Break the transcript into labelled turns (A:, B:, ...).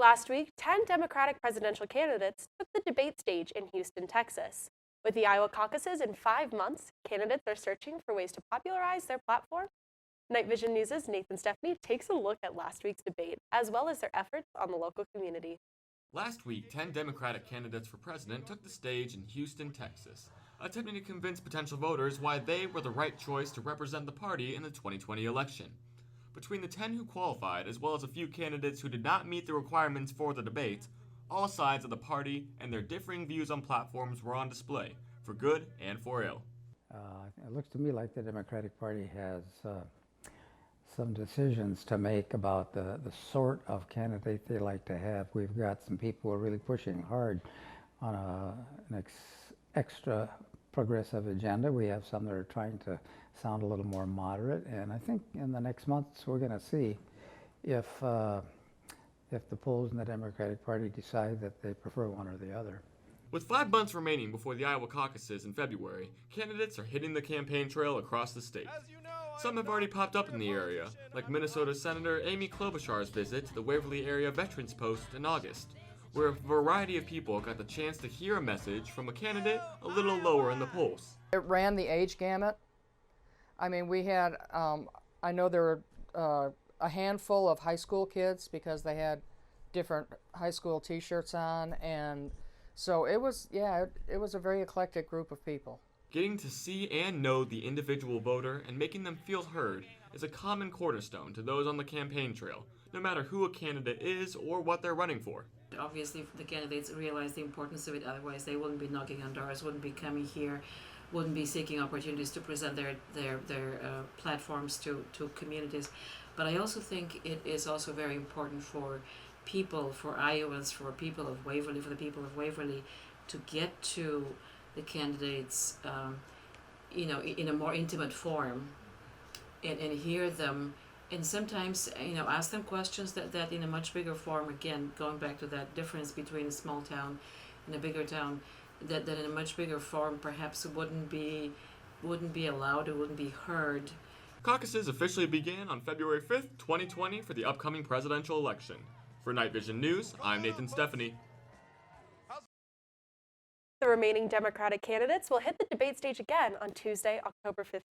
A: Last week, 10 Democratic presidential candidates took the debate stage in Houston, Texas. With the Iowa caucuses in 5 months, candidates are searching for ways to popularize their platform. Night Vision News' Nathan Stephany takes a look at last week's debate, as well as their efforts on the local community.
B: Last week, 10 Democratic candidates for president took the stage in Houston, Texas, attempting to convince potential voters why they were the right choice to represent the party in the 2020 election. Between the 10 who qualified, as well as a few candidates who did not meet the requirements for the debate, all sides of the party and their differing views on platforms were on display, for good and for ill.
C: It looks to me like the Democratic Party has some decisions to make about the sort of candidate they like to have. We've got some people who are really pushing hard on an extra progressive agenda. We have some that are trying to sound a little more moderate, and I think in the next months we're going to see if the polls in the Democratic Party decide that they prefer one or the other.
B: With 5 months remaining before the Iowa caucuses in February, candidates are hitting the campaign trail across the state. Some have already popped up in the area, like Minnesota Senator Amy Klobuchar's visit to the Waverly Area Veterans Post in August, where a variety of people got the chance to hear a message from a candidate a little lower in the polls.
D: It ran the age gamut. I mean, we had, I know there were a handful of high school kids because they had different high school t-shirts on, and so it was a very eclectic group of people.
B: Getting to see and know the individual voter and making them feel heard is a common cornerstone to those on the campaign trail, no matter who a candidate is or what they're running for.
E: Obviously, the candidates realize the importance of it, otherwise they wouldn't be knocking on doors, wouldn't be coming here, wouldn't be seeking opportunities to present their platforms to communities. But I also think it is also very important for people, for Iowans, for people of Waverly, for the people of Waverly, to get to the candidates, in a more intimate form, and hear them, and sometimes, ask them questions that in a much bigger form, again, going back to that difference between a small town and a bigger town, that in a much bigger form perhaps wouldn't be allowed, it wouldn't be heard.
B: Caucuses officially began on February 5th, 2020 for the upcoming presidential election. For Night Vision News, I'm Nathan Stephany.
A: The remaining Democratic candidates will hit the debate stage again on Tuesday, October 15th.